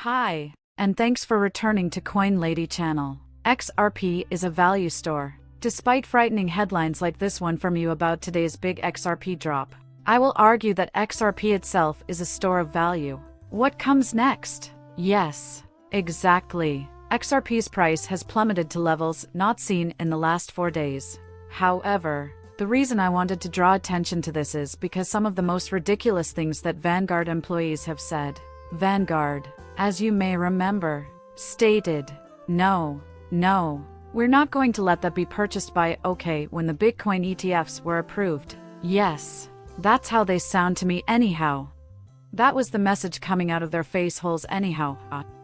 Hi, and thanks for returning to Coin Lady channel. XRP is a value store. Despite frightening headlines like this one from you about today's big XRP drop, I will argue that XRP itself is a store of value. What comes next? Yes, exactly. XRP's price has plummeted to levels not seen in the last 4 days. However, the reason I wanted to draw attention to this is because some of the most ridiculous things that Vanguard employees have said. Vanguard, as you may remember, stated, no, we're not going to let that be purchased by OK when the Bitcoin ETFs were approved. Yes, that's how they sound to me anyhow. That was the message coming out of their face holes anyhow.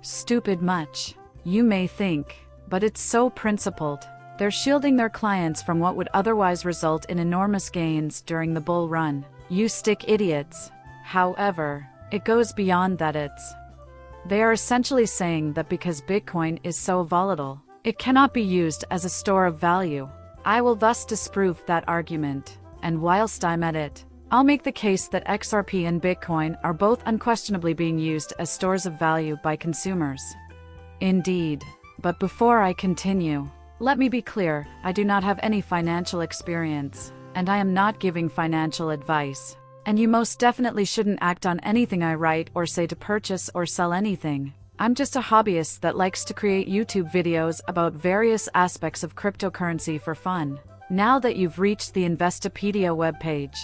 Stupid much, you may think, but it's so principled. They're shielding their clients from what would otherwise result in enormous gains during the bull run. You stick idiots. However, it goes beyond that. They are essentially saying that because Bitcoin is so volatile, it cannot be used as a store of value. I will thus disprove that argument, and whilst I'm at it, I'll make the case that XRP and Bitcoin are both unquestionably being used as stores of value by consumers. Indeed, but before I continue, let me be clear, I do not have any financial experience, and I am not giving financial advice. And you most definitely shouldn't act on anything I write or say to purchase or sell anything. I'm just a hobbyist that likes to create YouTube videos about various aspects of cryptocurrency for fun. Now that you've reached the Investopedia webpage,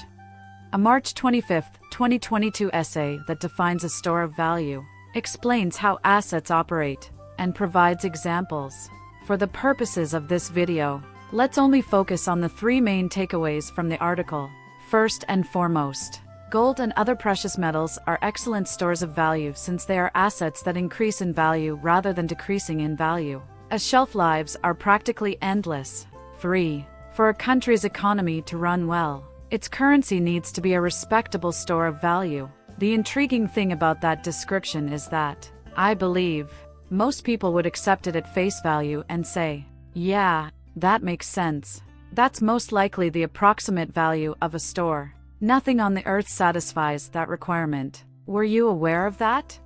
a March 25, 2022 essay that defines a store of value, explains how assets operate, and provides examples. For the purposes of this video, let's only focus on the 3 main takeaways from the article. First and foremost, gold and other precious metals are excellent stores of value since they are assets that increase in value rather than decreasing in value, as shelf lives are practically endless. 3. For a country's economy to run well, its currency needs to be a respectable store of value. The intriguing thing about that description is that, I believe, most people would accept it at face value and say, yeah, that makes sense. That's most likely the approximate value of a store. Nothing on the earth satisfies that requirement. Were you aware of that?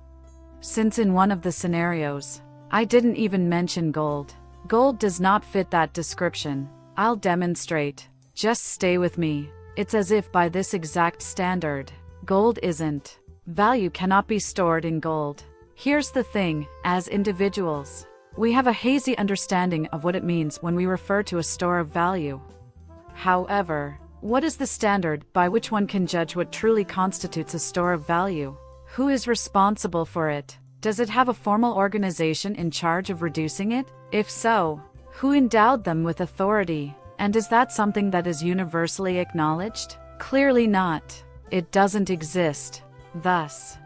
Since in one of the scenarios, I didn't even mention gold. Gold does not fit that description. I'll demonstrate. Just stay with me. It's as if by this exact standard, gold isn't. Value cannot be stored in gold. Here's the thing, as individuals, we have a hazy understanding of what it means when we refer to a store of value. However, what is the standard by which one can judge what truly constitutes a store of value? Who is responsible for it? Does it have a formal organization in charge of reducing it? If so, who endowed them with authority? And is that something that is universally acknowledged? Clearly not. It doesn't exist. Thus,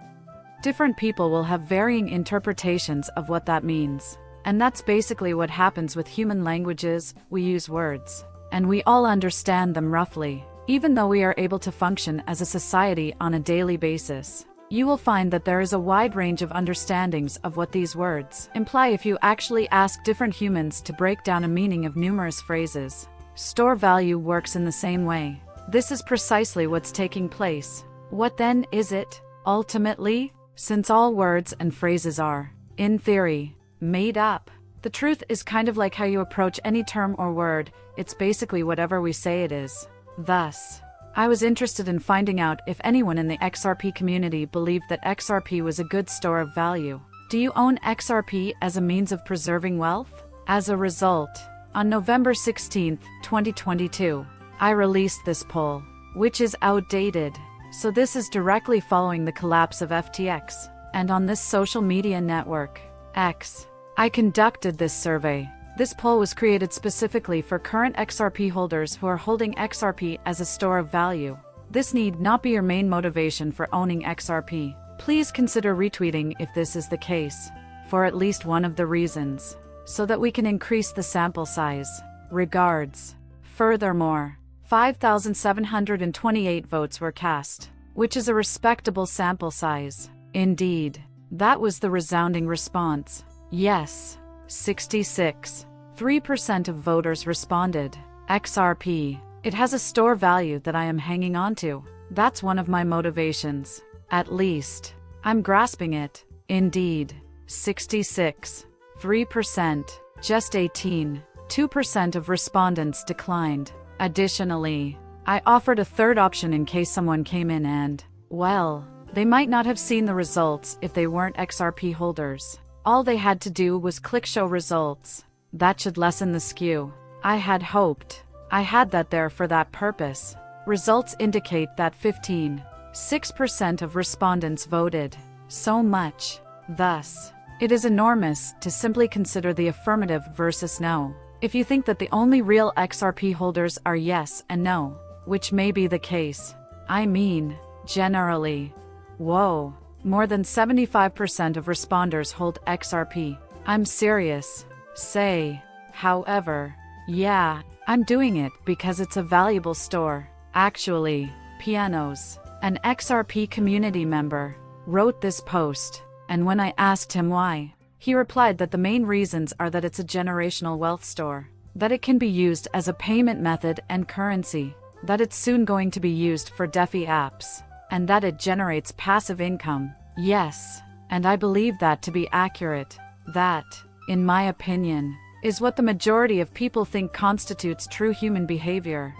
different people will have varying interpretations of what that means. And that's basically what happens with human languages. We use words, and we all understand them roughly, even though we are able to function as a society on a daily basis. You will find that there is a wide range of understandings of what these words imply if you actually ask different humans to break down a meaning of numerous phrases. Store value works in the same way. This is precisely what's taking place. What then is it, ultimately? Since all words and phrases are, in theory, made up, the truth is kind of like how you approach any term or word, it's basically whatever we say it is. Thus, I was interested in finding out if anyone in the XRP community believed that XRP was a good store of value. Do you own XRP as a means of preserving wealth? As a result, on November 16, 2022, I released this poll, which is outdated. So this is directly following the collapse of FTX, and on this social media network, X, I conducted this survey. This poll was created specifically for current XRP holders who are holding XRP as a store of value. This need not be your main motivation for owning XRP. Please consider retweeting if this is the case, for at least one of the reasons, so that we can increase the sample size. Regards. Furthermore, 5,728 votes were cast, which is a respectable sample size. Indeed, that was the resounding response. Yes, 66.3% of voters responded. XRP. It has a store value that I am hanging on to. That's one of my motivations. At least, I'm grasping it. Indeed, 66. 3%. Just 18. 2% of respondents declined. Additionally, I offered a third option in case someone came in and, well, they might not have seen the results if they weren't XRP holders. All they had to do was click show results. That should lessen the skew. I had hoped. I had that there for that purpose. Results indicate that 15.6% of respondents voted. So much. Thus, it is enormous to simply consider the affirmative versus no. If you think that the only real XRP holders are yes and no, which may be the case. I mean, generally. Whoa. More than 75% of responders hold XRP. I'm serious. Say, however, yeah, I'm doing it because it's a valuable store. Actually, Pianos, an XRP community member, wrote this post, and when I asked him why, he replied that the main reasons are that it's a generational wealth store, that it can be used as a payment method and currency, that it's soon going to be used for DeFi apps, and that it generates passive income. Yes, and I believe that to be accurate. That, in my opinion, is what the majority of people think constitutes true human behavior.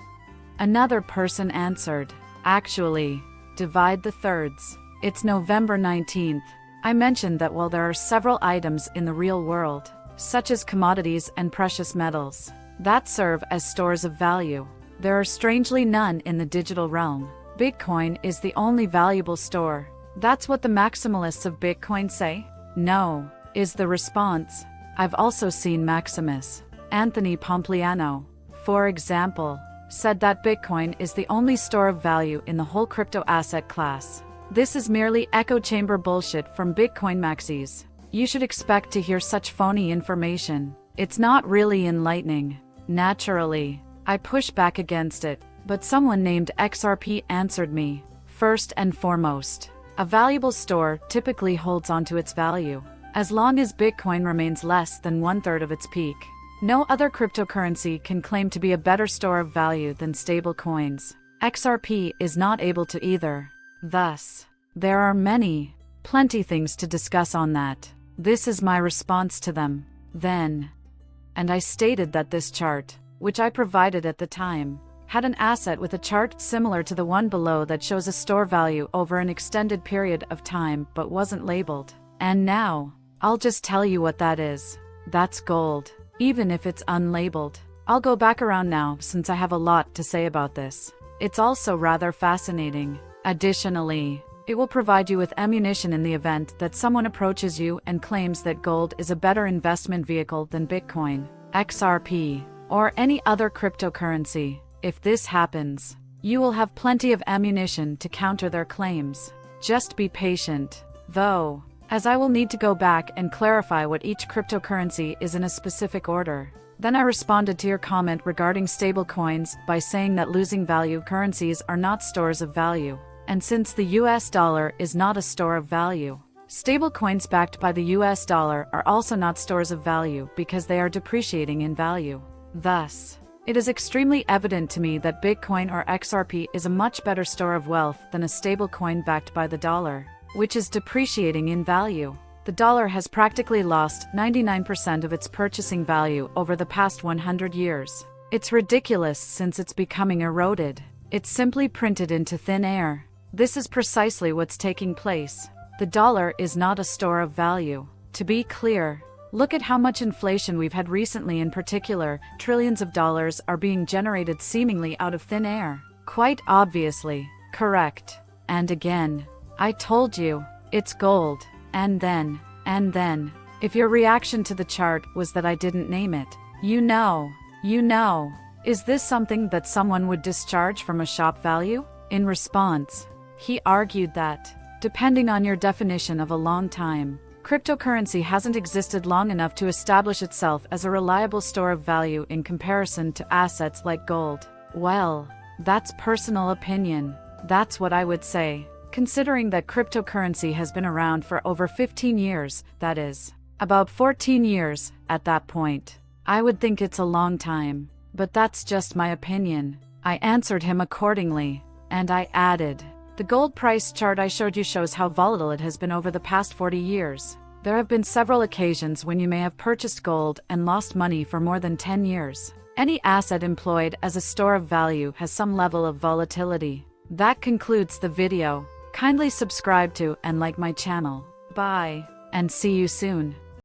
Another person answered, actually, divide the thirds. It's November 19th. I mentioned that while there are several items in the real world, such as commodities and precious metals, that serve as stores of value, there are strangely none in the digital realm. Bitcoin is the only valuable store. That's what the maximalists of Bitcoin say? No, is the response. I've also seen Maximus, Anthony Pompliano, for example, said that Bitcoin is the only store of value in the whole crypto asset class. This is merely echo chamber bullshit from Bitcoin maxis. You should expect to hear such phony information. It's not really enlightening. Naturally, I push back against it, but someone named XRP answered me. First and foremost, a valuable store typically holds onto its value. As long as Bitcoin remains less than 1/3 of its peak, no other cryptocurrency can claim to be a better store of value than stablecoins. XRP is not able to either. Thus, there are plenty things to discuss on that. This is my response to them. Then, and I stated that this chart, which I provided at the time, had an asset with a chart similar to the one below that shows a store value over an extended period of time but wasn't labeled. And now, I'll just tell you what that is. That's gold, even if it's unlabeled. I'll go back around now since I have a lot to say about this. It's also rather fascinating. Additionally, it will provide you with ammunition in the event that someone approaches you and claims that gold is a better investment vehicle than Bitcoin, XRP, or any other cryptocurrency. If this happens, you will have plenty of ammunition to counter their claims. Just be patient, though, as I will need to go back and clarify what each cryptocurrency is in a specific order. Then I responded to your comment regarding stablecoins by saying that losing value currencies are not stores of value. And since the US dollar is not a store of value, stablecoins backed by the US dollar are also not stores of value because they are depreciating in value. Thus, it is extremely evident to me that Bitcoin or XRP is a much better store of wealth than a stablecoin backed by the dollar, which is depreciating in value. The dollar has practically lost 99% of its purchasing value over the past 100 years. It's ridiculous since it's becoming eroded. It's simply printed into thin air. This is precisely what's taking place. The dollar is not a store of value. To be clear, look at how much inflation we've had recently. In particular, trillions of dollars are being generated seemingly out of thin air. Quite obviously, correct. And again, I told you, it's gold. And then, if your reaction to the chart was that I didn't name it, you know, is this something that someone would discharge from a shop value? In response, he argued that, depending on your definition of a long time, cryptocurrency hasn't existed long enough to establish itself as a reliable store of value in comparison to assets like gold. Well, that's personal opinion. That's what I would say. Considering that cryptocurrency has been around for over 15 years, that is, about 14 years, at that point, I would think it's a long time. But that's just my opinion. I answered him accordingly, and I added, the gold price chart I showed you shows how volatile it has been over the past 40 years. There have been several occasions when you may have purchased gold and lost money for more than 10 years. Any asset employed as a store of value has some level of volatility. That concludes the video. Kindly subscribe to and like my channel. Bye, and see you soon.